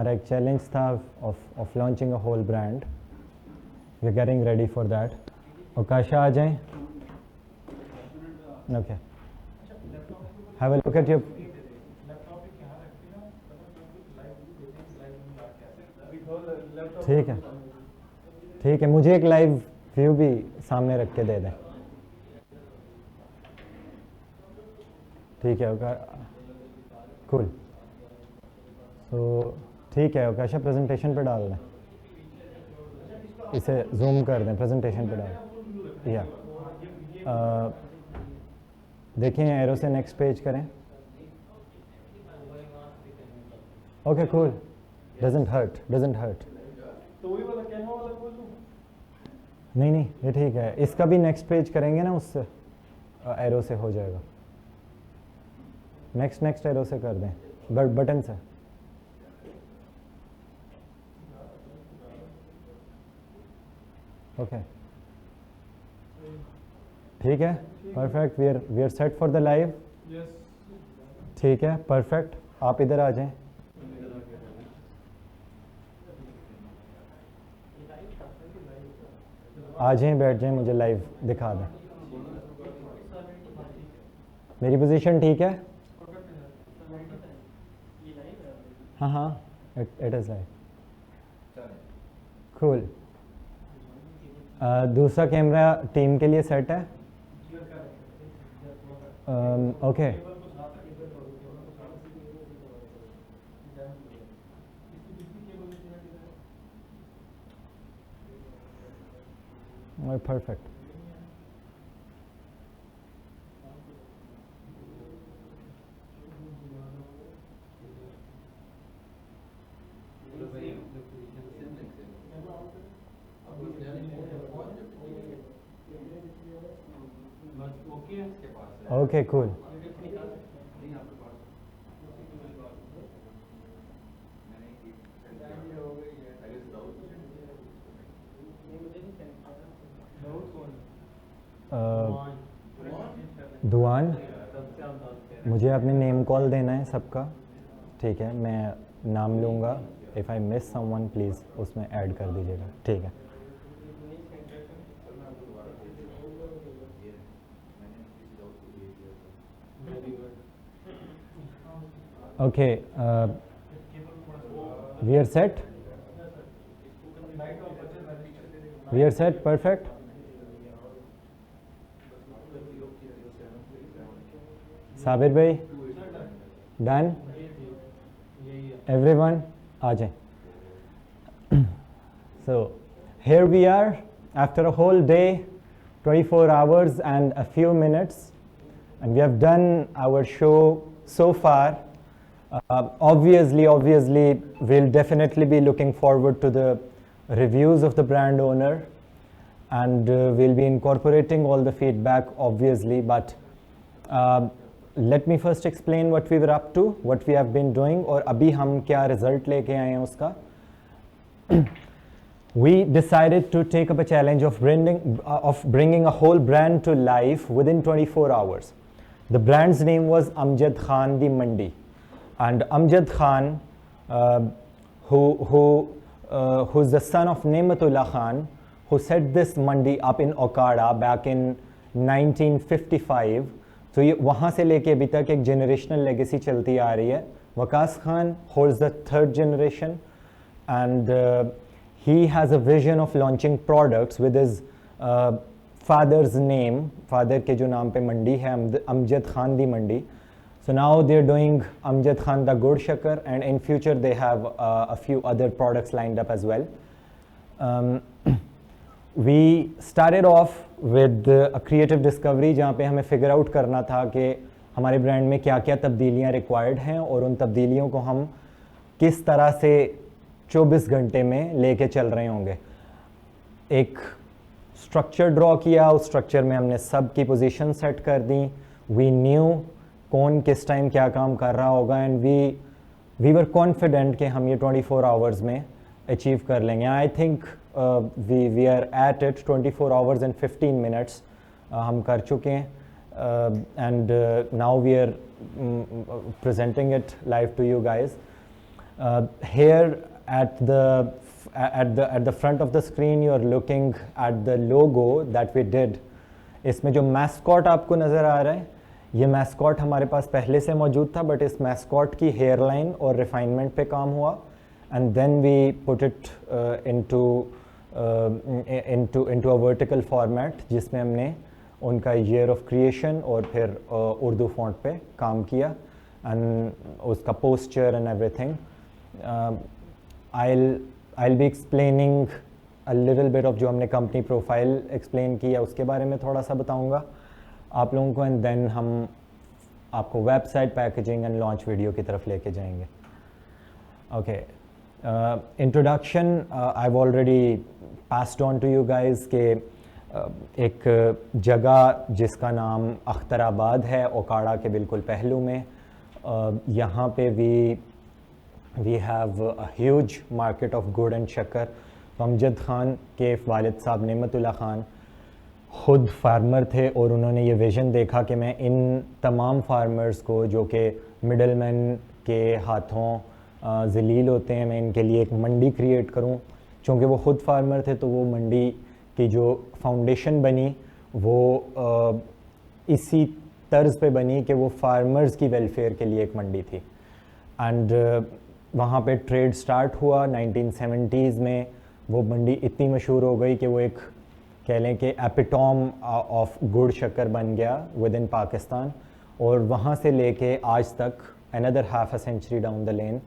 हमारा एक चैलेंज था of launching a whole brand. We are getting ready for that. Okasha आ जाएं. Okay, have a look at your. ठीक है, ठीक है, मुझे एक लाइव व्यू भी सामने रख के दे दें. ठीक है ओका, कूल. तो ठीक है ओकाशा, प्रेजेंटेशन पे डाल दें, इसे जूम कर दें, प्रेजेंटेशन पे डाल. या देखिए एरो से नेक्स्ट पेज करें. Okay cool, doesn't hurt. तो वही वाला कैनवा वाला खोल दूं? नहीं नहीं, ये ठीक है. इसका भी नेक्स्ट पेज करेंगे ना, उससे एरो से हो जाएगा. नेक्स्ट एरो से कर दें, बटन से. ओके ठीक है, perfect. We are set for the live. Yes. ठीक है, परफेक्ट. आप इधर आ जाएं. आ जाएं, बैठ जाएं, मुझे लाइव दिखा दें. मेरी पोजीशन ठीक है? हाँ, इट इज़ लाइव. कूल. दूसरा कैमरा टीम के लिए सेट है. Okay perfect. Okay cool. Duaan, मुझे अपने नेम कॉल देना है सबका. ठीक है, मैं नाम लूँगा. If I miss someone please उसमें ऐड कर दीजिएगा. ठीक है. Okay, we are set. Perfect. Sabir भाई, डन. एवरीवन आ जाएं. So here we are after a whole day, 24 hours and a few minutes, and we have done our show so far. Obviously we'll definitely be looking forward to the reviews of the brand owner, and we'll be incorporating all the feedback obviously, but let me first explain what we were up to, what we have been doing, और अभी हम क्या result लेके आए हैं उसका. We decided to take up a challenge of bringing a whole brand to life within 24 hours. The brand's name was Amjad Khan Di Mandi, and Amjad Khan, who's the son of Nematullah Khan, who set this mandi up in Okada back in 1955. तो ये वहाँ से लेके अभी तक एक generational legacy चलती आ रही है. Waqas Khan holds the third generation, and he has a vision of launching products with his father's name. Father के जो नाम पे मंडी है, Amjad Khan Di Mandi. So now they're doing Amjad Khan Da Gud Shakar, and in future they have a few other products lined up as well. We started off with a creative discovery जहाँ पे हमें figure out करना था कि हमारे brand में क्या क्या तब्दीलियाँ required हैं और उन तब्दीलियों को हम किस तरह से 24 घंटे में लेके चल रहे होंगे. एक स्ट्रक्चर ड्रॉ किया, उस स्ट्रक्चर में हमने सब की पोजीशन सेट कर दी. वी न्यू कौन किस टाइम क्या काम कर रहा होगा, एंड वी वर कॉन्फिडेंट कि हम ये 24 आवर्स में अचीव कर लेंगे. I think we are at it. 24 hours and 15 minutes हम कर चुके हैं, and now we are presenting it live to you guys. Here at the front of the screen you are looking at the logo that we did. इसमें जो mascot आपको नज़र आ रहा है, ये मैस्कॉट हमारे पास पहले से मौजूद था, बट इस मैस्कॉट की हेयर लाइन और रिफाइनमेंट पे काम हुआ, and then we put it into a vertical format, जिसमें हमने उनका ईयर ऑफ क्रिएशन और फिर उर्दू फॉन्ट पे काम किया, एंड उसका posture and everything. I'll be explaining a little bit of जो हमने कंपनी प्रोफाइल एक्सप्लेन किया उसके बारे में थोड़ा सा बताऊंगा आप लोगों को, एंड देन हम आपको website packaging and launch video की तरफ लेके जाएंगे. Okay, introduction I have already passed on to you guys के एक जगह जिसका नाम अख्तराबाद है, ओकाड़ा के बिल्कुल पहलू में. यहाँ पे we have a huge market of गुड़ एंड शक्कर. अमजद ख़ान के वालिद साहब नेमतुल्लाह ख़ान ख़ुद फार्मर थे, और उन्होंने ये विज़न देखा कि मैं इन तमाम फार्मर्स को जो कि मिडल मैन के हाथों ज़लील होते हैं, मैं इनके लिए एक मंडी क्रिएट करूं. चूँकि वो ख़ुद फार्मर थे तो वो मंडी की जो फाउंडेशन बनी वो इसी तर्ज पे बनी कि वो फार्मर्स की वेलफेयर के लिए एक मंडी थी. एंड वहाँ पे ट्रेड स्टार्ट हुआ 1970s में. वो मंडी इतनी मशहूर हो गई कि वो एक कह लें कि एपिटॉम ऑफ गुड़ शक्कर बन गया विद इन पाकिस्तान. और वहाँ से लेके आज तक another half a century down the lane,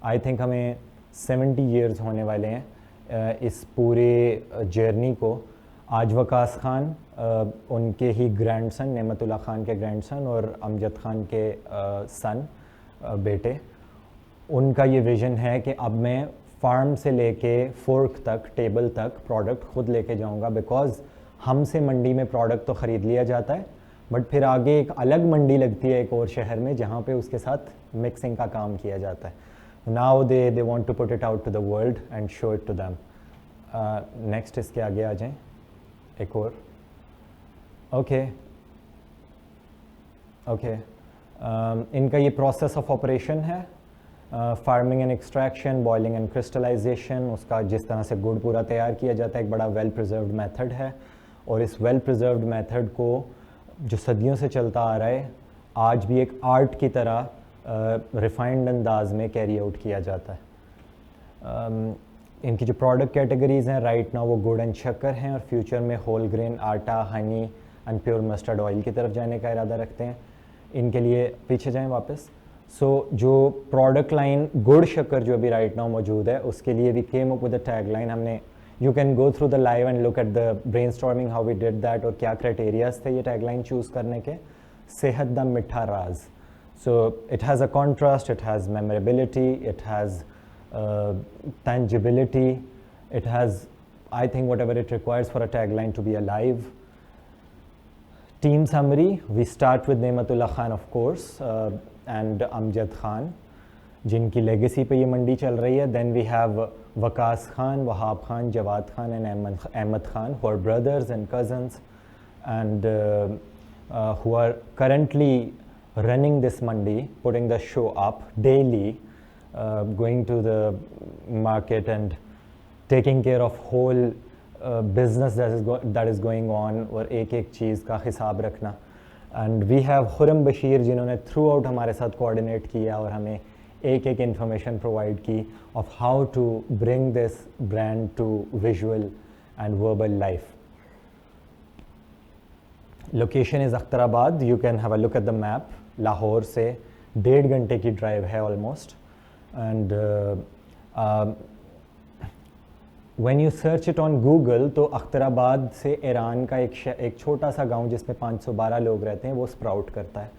I think हमें 70 years होने वाले हैं इस पूरे जर्नी को. आज वकास खान उनके ही ग्रैंडसन, नेमतुल्लाह ख़ान के ग्रैंडसन और अमजद ख़ान के सन बेटे, उनका ये विज़न है कि अब मैं फार्म से लेके फोर्क तक, टेबल तक प्रोडक्ट ख़ुद लेके जाऊंगा. बिकॉज़ हमसे मंडी में प्रोडक्ट तो ख़रीद लिया जाता है, बट फिर आगे एक अलग मंडी लगती है एक और शहर में जहाँ पे उसके साथ मिक्सिंग का काम किया जाता है. Now they want to put it out to the world and show it to them. Next इसके आगे आ जाएं एक और. ओके, इनका ये प्रोसेस ऑफ ऑपरेशन है, farming and extraction, boiling and crystallization. उसका जिस तरह से गुड़ पूरा तैयार किया जाता है एक बड़ा वेल प्रिजर्व्ड मेथड है, और इस वेल प्रिजर्व्ड मेथड को जो सदियों से चलता आ रहा है आज भी एक आर्ट की तरह रिफाइंड अंदाज में कैरी आउट किया जाता है. इनकी जो प्रोडक्ट कैटेगरीज़ हैं राइट नाउ वो गुड़ एंड शक्कर हैं, और फ्यूचर में होल ग्रेन आटा, honey and pure mustard oil की तरफ जाने का इरादा रखते हैं. इनके लिए पीछे जाएं वापस. जो प्रोडक्ट लाइन गुड़ शक्कर जो अभी राइट नाउ मौजूद है, उसके लिए भी came up with the tag line. हमने you can go through the live and look at the brainstorming how we did that, और क्या क्राइटेरियाज थे ये टैग लाइन चूज़ करने के. सेहत द मिठा राज. So it has a contrast, it has memorability, it has tangibility, it has, I think, whatever it requires for a tagline to be alive. Team summary, we start with Nematullah Khan of course, and Amjad Khan, जिनकी legacy पे ये मंडी चल रही है. Then we have Waqas Khan, Wahab Khan, Jawad Khan and Ahmed Khan, who are brothers and cousins, and who are currently running this mandi, putting the show up daily, going to the market and taking care of whole business that is going on, और एक एक चीज़ का हिसाब रखना. And we have Khurram Bashir, जिन्होंने through out हमारे साथ coordinate किया और हमें एक एक इन्फॉर्मेशन प्रोवाइड की of how to bring this brand to visual and verbal life. Location is Akhtarabad. You can have a look at the map. Lahore से 1.5 घंटे की ड्राइव है almost. And when you search it on Google, तो अख्तराबाद से Iran का एक छोटा सा गांव जिसमें 512 लोग रहते हैं वो स्प्राउट करता है.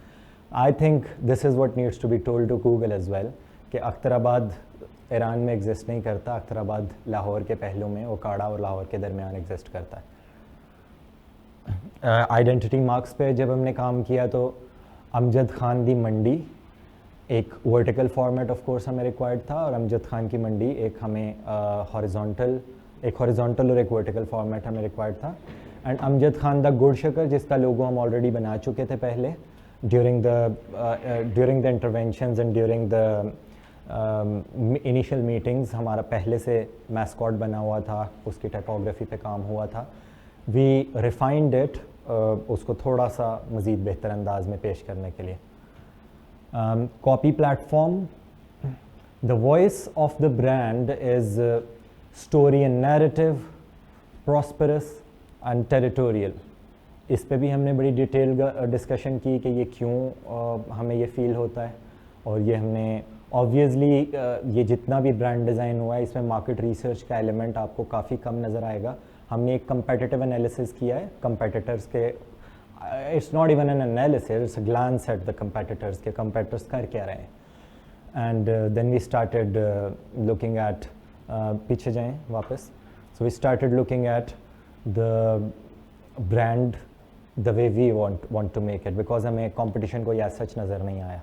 I think this is what needs to be told to Google as well, कि अख्तराबाद ईरान में एग्जिस्ट नहीं करता. अख्तराबाद लाहौर के पहलू में, ओकाड़ा और लाहौर के दरमियान एग्जिस्ट करता है. आइडेंटिटी मार्क्स पे जब हमने काम किया तो अमजद ख़ान दी मंडी एक वर्टिकल फॉर्मेट ऑफ कोर्स हमें रिक्वायर्ड था, और अमजद ख़ान की मंडी एक हमें हॉरिजॉन्टल और एक वर्टिकल फॉर्मेट हमें रिक्वायर्ड था. एंड अमजद ख़ान द गुड़ शक्कर, जिसका लोगो हम ऑलरेडी बना चुके थे पहले during the interventions and during the initial meetings हमारा पहले से मैस्कॉट बना हुआ था, उसकी टाइपोग्राफी पे काम हुआ था. वी रिफाइंड इट उसको थोड़ा सा मज़ीद बेहतर अंदाज में पेश करने के लिए. Copy platform, the voice of the brand is story and narrative, prosperous and territorial. इस पे भी हमने बड़ी डिटेल डिस्कशन की कि ये क्यों हमें ये फ़ील होता है. और ये हमने ऑब्वियसली ये जितना भी ब्रांड डिज़ाइन हुआ है इसमें मार्केट रिसर्च का एलिमेंट आपको काफ़ी कम नज़र आएगा. हमने एक कंपेटिटिव एनालिसिस किया है कंपेटिटर्स के. It's not even an analysis, it's a glance at the competitors के कंपेटिटर्स कर क्या रहे हैं. And then we started looking at, पीछे जाएं वापस. So we started looking at the brand the way we want to make it, because हमें competition को या सच नज़र नहीं आया.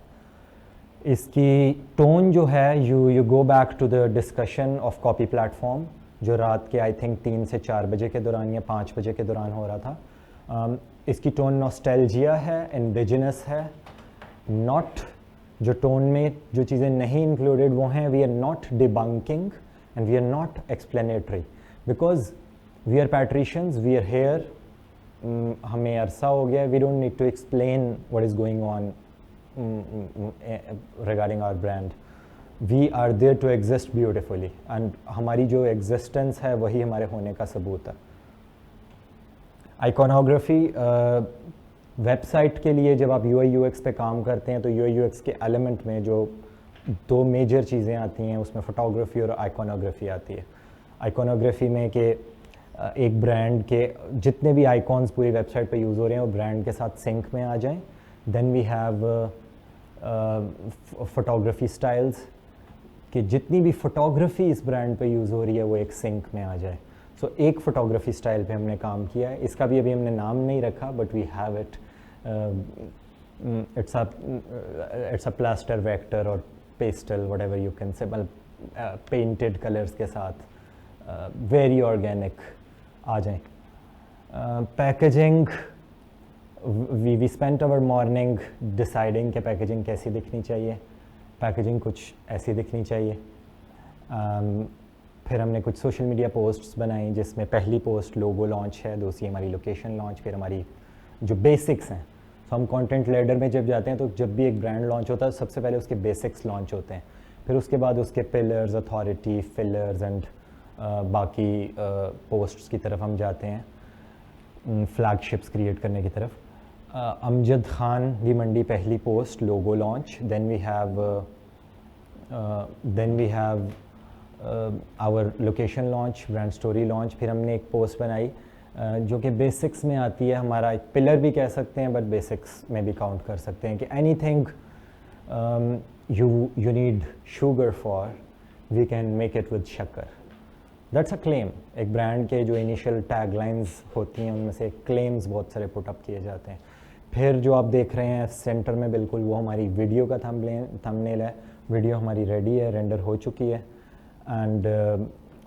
इसकी टोन जो है, you go back to the discussion of copy platform जो रात के आई थिंक 3 से 4 बजे के दौरान या 5 बजे के दौरान हो रहा था. इसकी टोन नॉस्टैल्जिया है, इंडिजिनस है. नॉट जो टोन में जो चीज़ें नहीं इंक्लूडेड वो हैं, we are not debunking and we are not explanatory, because we are patricians, we are here. हमें अरसा हो गया, we don't need to explain what is going on regarding our brand. We are there to exist beautifully and हमारी जो existence है वही हमारे होने का सबूत है. Iconography, वेबसाइट के लिए जब आप UI UX पे काम करते हैं तो UI UX के एलिमेंट में जो 2 मेजर चीज़ें आती हैं उसमें फोटोग्राफी और आइकॉनोग्राफी आती है. आइकॉनोग्राफी में कि एक ब्रांड के जितने भी आइकॉन्स पूरी वेबसाइट पे यूज़ हो रहे हैं वो ब्रांड के साथ सिंक में आ जाएं. Then we have photography styles कि जितनी भी फोटोग्राफी इस ब्रांड पे यूज़ हो रही है वो एक सिंक में आ जाए. सो एक फ़ोटोग्राफी स्टाइल पे हमने काम किया है. इसका भी अभी हमने नाम नहीं रखा, but we have it. It's a plaster vector और pastel whatever you can say, painted colours के साथ वेरी ऑर्गेनिक आ जाएं. Packaging, we spent our morning deciding कि पैकेजिंग कैसी दिखनी चाहिए. पैकेजिंग कुछ ऐसी दिखनी चाहिए. फिर हमने कुछ सोशल मीडिया पोस्ट्स बनाई जिसमें पहली पोस्ट लोगो लॉन्च है, दूसरी हमारी लोकेशन लॉन्च, फिर हमारी जो बेसिक्स हैं. तो हम कंटेंट लेडर में जब जाते हैं तो जब भी एक ब्रांड लॉन्च होता है सबसे पहले उसके बेसिक्स लॉन्च होते हैं, फिर उसके बाद उसके पिलर्स, अथॉरिटी, फिलर्स एंड बाकी पोस्ट्स की तरफ हम जाते हैं, फ्लैगशिप्स क्रिएट करने की तरफ. अमजद खान दी मंडी पहली post logo launch. Then we have our location launch, brand story launch. फिर हमने एक पोस्ट बनाई जो कि बेसिक्स में आती है, हमारा एक पिलर भी कह सकते हैं बट बेसिक्स में भी काउंट कर सकते हैं कि anything you need sugar for we can make it with शक्कर. That's a claim. एक ब्रांड के जो इनिशियल टैगलाइंस होती हैं उनमें से क्लेम्स बहुत सारे पुटअप किए जाते हैं. फिर जो आप देख रहे हैं सेंटर में बिल्कुल वो हमारी वीडियो का थंबनेल है. वीडियो हमारी रेडी है, रेंडर हो चुकी है. एंड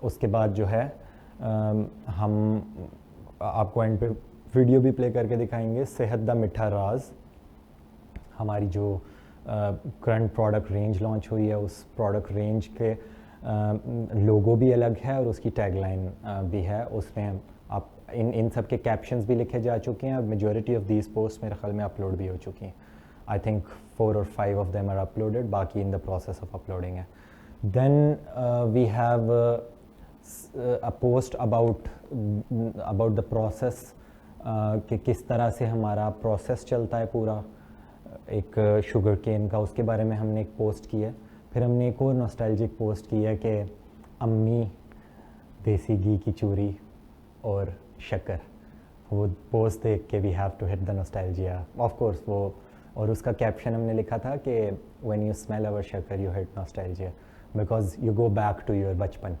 उसके बाद जो है हम आपको एंड पे वीडियो भी प्ले करके दिखाएंगे. सेहत दा मिठा राज हमारी जो करंट प्रोडक्ट रेंज लॉन्च हुई है, उस प्रोडक्ट रेंज के लोगो भी अलग है और उसकी टैगलाइन भी है. उसमें आप इन सब के कैप्शंस भी लिखे जा चुके हैं और मेजॉरिटी ऑफ दीज पोस्ट मेरे ख्याल में अपलोड भी हो चुकी हैं. I think 4 or 5 of them are uploaded, बाकी in the process of uploading है. Then we have a post about the process कि किस तरह से हमारा प्रोसेस चलता है पूरा एक शुगर केन का, उसके बारे में हमने एक पोस्ट की है. फिर हमने एक और नॉस्टैल्जिक पोस्ट की है कि अम्मी देसी घी की चूरी और शक्कर. वो पोस्ट देख के we have to hit the nostalgia of course. वो और उसका कैप्शन हमने लिखा था कि when you smell our shakkar you hit nostalgia because you go back to your bachpan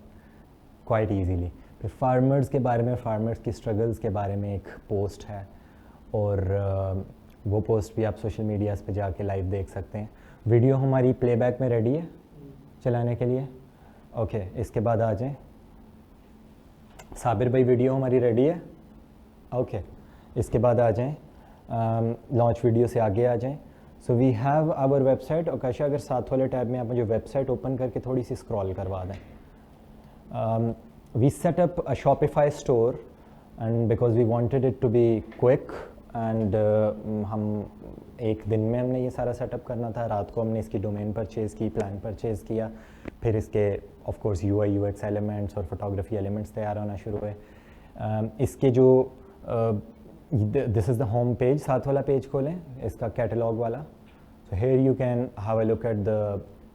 quite easily. फिर फार्मर्स के बारे में, फार्मर्स की स्ट्रगल्स के बारे में एक पोस्ट है और वो पोस्ट भी आप सोशल मीडियाज़ पे जाके लाइव देख सकते हैं. वीडियो हमारी प्लेबैक में रेडी है चलाने के लिए. ओके, इसके बाद आ जाएं. साबिर भाई वीडियो हमारी रेडी है. ओके, इसके बाद आ जाएं. लॉन्च वीडियो से आगे आ जाएं. So we have our website. Okasha अगर साथ वाले टैब में आप मुझे वेबसाइट ओपन करके थोड़ी सी स्क्रॉल करवा दें। We set up a Shopify store and because we wanted it to be quick and हम एक दिन में हमने ये सारा सेटअप करना था। रात को हमने इसकी डोमेन परचेज़ की, प्लान परचेज़ किया, फिर इसके of course UI UX elements और फोटोग्राफी एलिमेंट्स तैयार होना शुरू हुए। इसके जो this is the home page, साथ वाला पेज खोलें, इसका कैटलॉग वाला। So here you can have a look at the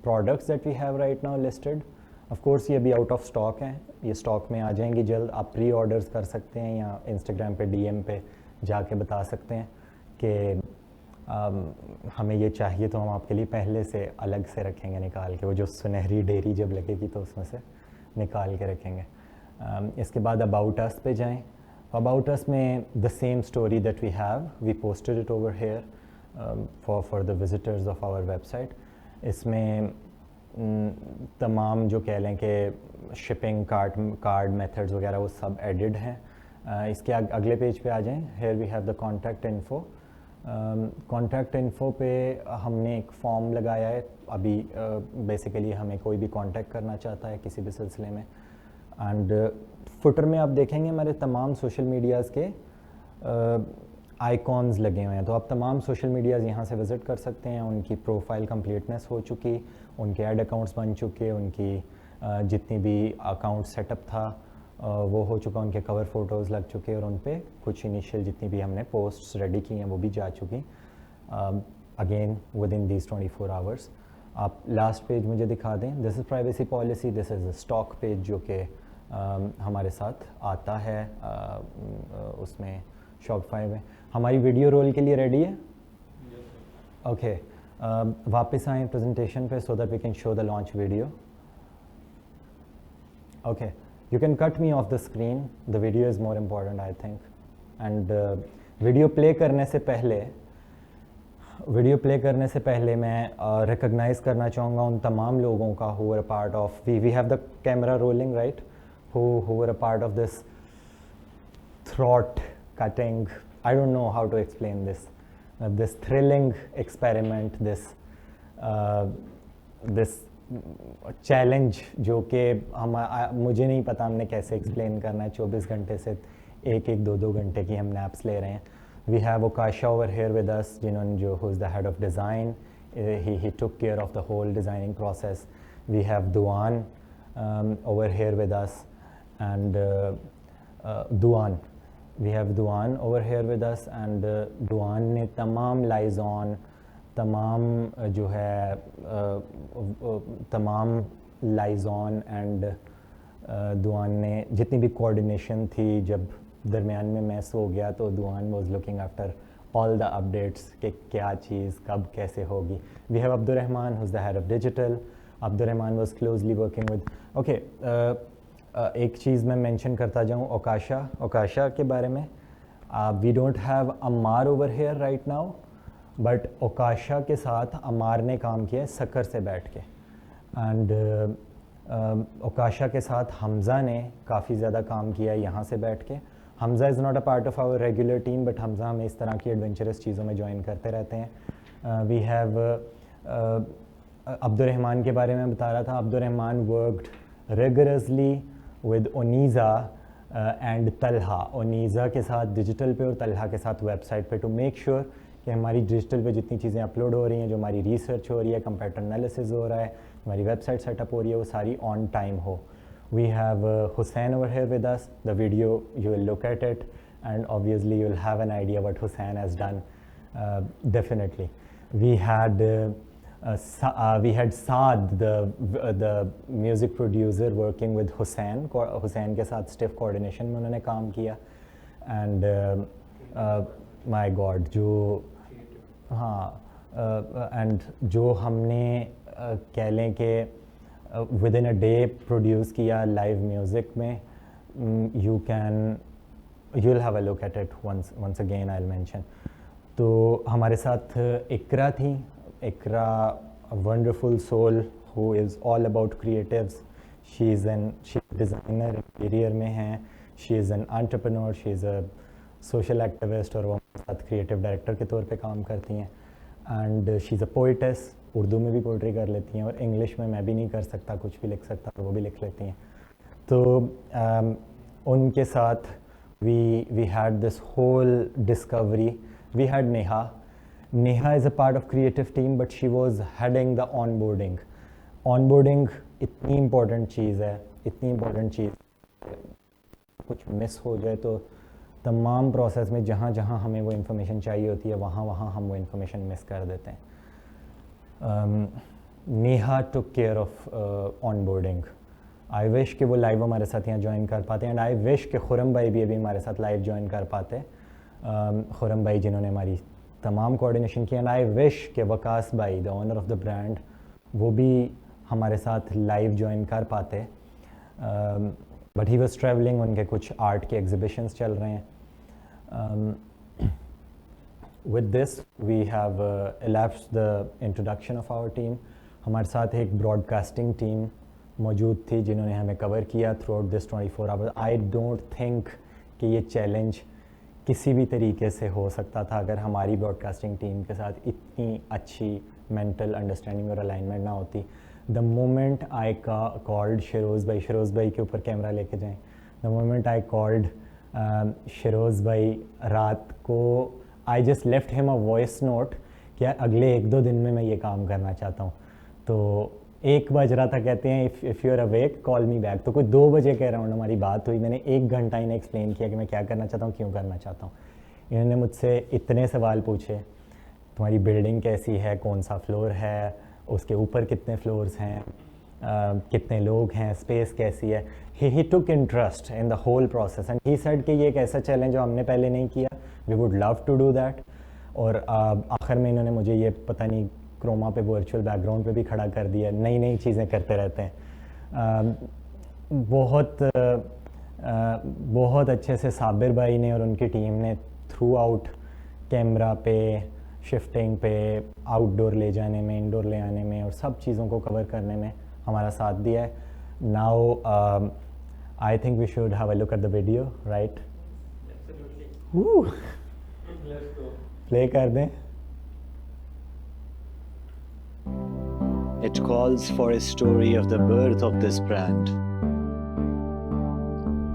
products that we have right now listed. Of course ये अभी आउट ऑफ स्टॉक हैं, ये स्टॉक में आ जाएंगी जल्द। आप प्री ऑर्डर्स कर सकते हैं या इंस्टाग्राम पे DM पे जाके बता सकते हैं कि हमें ये चाहिए, तो हम आपके लिए पहले से अलग से रखेंगे निकाल के, वो जो सुनहरी डेयरी जब लगेगी तो उसमें से निकाल के रखेंगे। इसके बाद अबाउट अस पे जाएं। अबाउट अस में the same story that we have, we posted it over here for the visitors of our website. इसमें तमाम जो कह लें कि शिपिंग कार्ड मेथड्स वगैरह वो सब एडिड हैं। इसके अगले पेज पे आ जाएं। Here we have the contact info. Contact info पे हमने एक फॉर्म लगाया है अभी। बेसिकली हमें कोई भी कांटेक्ट करना चाहता है किसी भी सिलसिले में, एंड फुटर में आप देखेंगे हमारे तमाम सोशल मीडियाज़ के आइकॉन्स लगे हुए हैं, तो आप तमाम सोशल मीडियाज़ यहाँ से विज़िट कर सकते हैं। उनकी प्रोफाइल कंप्लीटनेस हो चुकी, उनके ऐड अकाउंट्स बन चुके, उनकी जितनी भी अकाउंट सेटअप था वो हो चुका, उनके कवर फ़ोटोज़ लग चुके और उन पे कुछ इनिशियल जितनी भी हमने पोस्ट्स रेडी की हैं वो भी जा चुकी again with in these 24 hours. आप लास्ट पेज मुझे दिखा दें। This is privacy policy, this is a stock page जो कि हमारे साथ आता है उसमें शॉपिफाई में। हमारी वीडियो रोल के लिए रेडी है? ओके, वापस आएँ प्रेजेंटेशन पे so that we can show the launch video. Okay, you can cut me off the screen, the video is more important I think, and video play करने से पहले मैं रिकॉग्नाइज़ करना चाहूँगा उन तमाम लोगों का who were a part of, we have the camera rolling right, who were a part of this throat cutting, I don't know how to explain this, this thrilling experiment, this challenge जो कि मुझे नहीं पता हमने कैसे explain करना है। 24 घंटे से एक 2 घंटे की हम नैप्स ले रहे हैं। We have Okasha over here with us, जिन्होंने जो who is the head of design, he took care of the whole designing process. We have Duaan over here with us and we have Duaan over here with us and Duaan ने तमाम लाइजॉन, तमाम जो है तमाम लाइजॉन and Duaan ने जितनी भी कोऑर्डिनेशन थी, जब दरमियान में मैस हो गया तो Duaan was looking after all the updates कि क्या चीज़ कब कैसे होगी। We have Abdurrahman who is the head of digital. Abdurrahman was closely working with okay. एक चीज़ मैं मेंशन करता जाऊँ ओकाशा के बारे में। We don't have Ammar over here right now, but Okasha के साथ अमार ने काम किया है सक्कर से बैठ के, एंड ओकाशा के साथ हमज़ा ने काफ़ी ज़्यादा काम किया है यहाँ से बैठ के। Hamza is not a part of our regular team, but Hamza हमें इस तरह की एडवेंचरस चीज़ों में ज्वाइन करते रहते हैं। वी हैव अब्दुर्रहमान के बारे में बता रहा था। Abdurrahman worked rigorously with Oneeza and Talha. Oneeza के साथ डिजिटल पे और तलहा के साथ वेबसाइट पे, टू मेक श्योर कि हमारी डिजिटल पे जितनी चीज़ें अपलोड हो रही हैं, जो हमारी रिसर्च हो रही है, कंप्यूटर एनालिसिस हो रहा है, हमारी वेबसाइट सेटअप हो रही है, वो सारी ऑन टाइम हो। We have Hussain over here with us. The video you will look at it and obviously you will have an idea what Hussain has done definitely. We had Saad the music producer working with Hussain. Hussain के साथ stiff coordination में उन्होंने काम किया, and my god जो and जो हमने कह लें कि within a day produce किया लाइव म्यूज़िक में। You will have a look at it once again I will mention. तो हमारे साथ इकरा थी। Iqra wonderful soul who is all about creatives. She is designer, interior में हैं। She is an entrepreneur, she is a social activist और वो हमारे साथ क्रिएटिव डायरेक्टर के तौर पे काम करती हैं। And she is a poetess, Urdu में भी पोइट्री कर लेती हैं और इंग्लिश में मैं भी नहीं कर सकता, कुछ भी लिख सकता, वो भी लिख लेती हैं। तो उनके साथ we had this whole discovery. We had Neha. Neha is a part of creative team, but she was heading the onboarding. Onboarding इतनी important चीज़ है, इतनी important चीज़, कुछ मिस हो जाए तो तमाम प्रोसेस में जहाँ जहाँ हमें वो इन्फॉर्मेशन चाहिए होती है वहाँ वहाँ हम वो इन्फॉर्मेशन मिस कर देते हैं। नेहा टुक care of onboarding. I wish कि वो लाइव हमारे साथ यहाँ ज्वाइन कर पाते, एंड आई विश कि खुरम भाई भी अभी हमारे साथ लाइव ज्वाइन कर पाते। खुरम भाई जिन्होंने हमारी तमाम कोऑर्डिनेशन की, एंड आई विश कि वकास भाई the owner of the brand वो भी हमारे साथ लाइव ज्वाइन कर पाते, बट ही वॉज ट्रैवलिंग, उनके कुछ आर्ट के एग्जिबिशंस चल रहे हैं। With this we have elapsed the introduction of our team. हमारे साथ एक ब्रॉडकास्टिंग टीम मौजूद थी जिन्होंने हमें कवर किया through out this 24 hours. I don't think कि ये चैलेंज किसी भी तरीके से हो सकता था अगर हमारी ब्रॉडकास्टिंग टीम के साथ इतनी अच्छी मेंटल अंडरस्टैंडिंग और अलाइनमेंट ना होती। The moment I called Sheroes भाई के ऊपर कैमरा लेके जाएं, the moment I called Sheroes भाई रात को, I just left him a voice note कि अगले 1-2 दिन में मैं ये काम करना चाहता हूँ। तो 1 बज रहा था, कहते हैं if you are awake call me back. तो कोई 2 बजे के अराउंड हमारी बात हुई, मैंने 1 घंटा इन्हें एक्सप्लेन किया कि मैं क्या करना चाहता हूँ, क्यों करना चाहता हूँ। इन्होंने मुझसे इतने सवाल पूछे, तुम्हारी बिल्डिंग कैसी है, कौन सा फ्लोर है, उसके ऊपर कितने फ्लोर्स हैं, कितने लोग हैं, स्पेस कैसी है। He took interest in the whole process and he said कि ये एक ऐसा चैलेंज जो हमने पहले नहीं किया, we would love to do that. और आखिर में इन्होंने मुझे ये पता नहीं क्रोमा पे वर्चुअल बैकग्राउंड पे भी खड़ा कर दिया, नई नई चीज़ें करते रहते हैं। बहुत अच्छे से साबिर भाई ने और उनकी टीम ने थ्रू आउट कैमरा पे, शिफ्टिंग पे, आउटडोर ले जाने में, इंडोर ले आने में और सब चीज़ों को कवर करने में हमारा साथ दिया है। Now I think we should have a look at the video, right? Play कर दें। It calls for a story of the birth of this brand.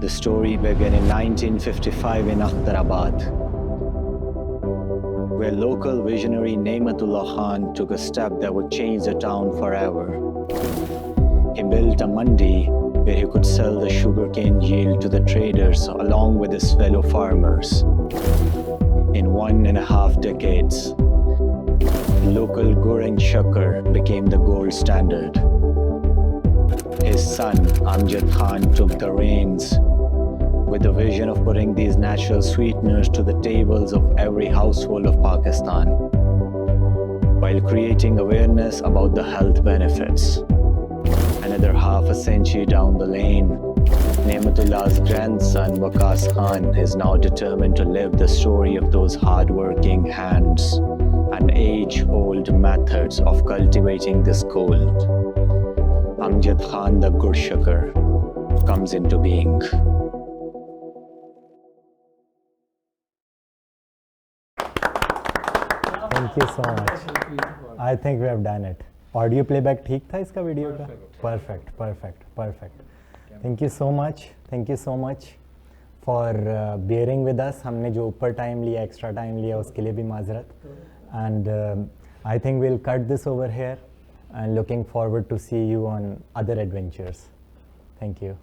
The story began in 1955 in Akhtarabad, where local visionary Nematullah Khan took a step that would change the town forever. He built a mandi where he could sell the sugarcane yield to the traders along with his fellow farmers. In 1.5 decades, local gur and shakar became the gold standard. His son Amjad Khan took the reins with the vision of putting these natural sweeteners to the tables of every household of Pakistan, while creating awareness about the health benefits. Another half a century down the lane, Nematullah's grandson Waqas Khan is now determined to live the story of those hard-working hands and age-old methods of cultivating this gold. Amjad Khan the Gurshakar comes into being. Thank you so much. I think we have done it. Audio playback ठीक था इसका video का? Perfect. Thank you so much for bearing with us. हमने जो ऊपर time लिया, extra time लिया, उसके लिए भी माजरत। And I think will cut this over here and looking forward to see you on other adventures. Thank you.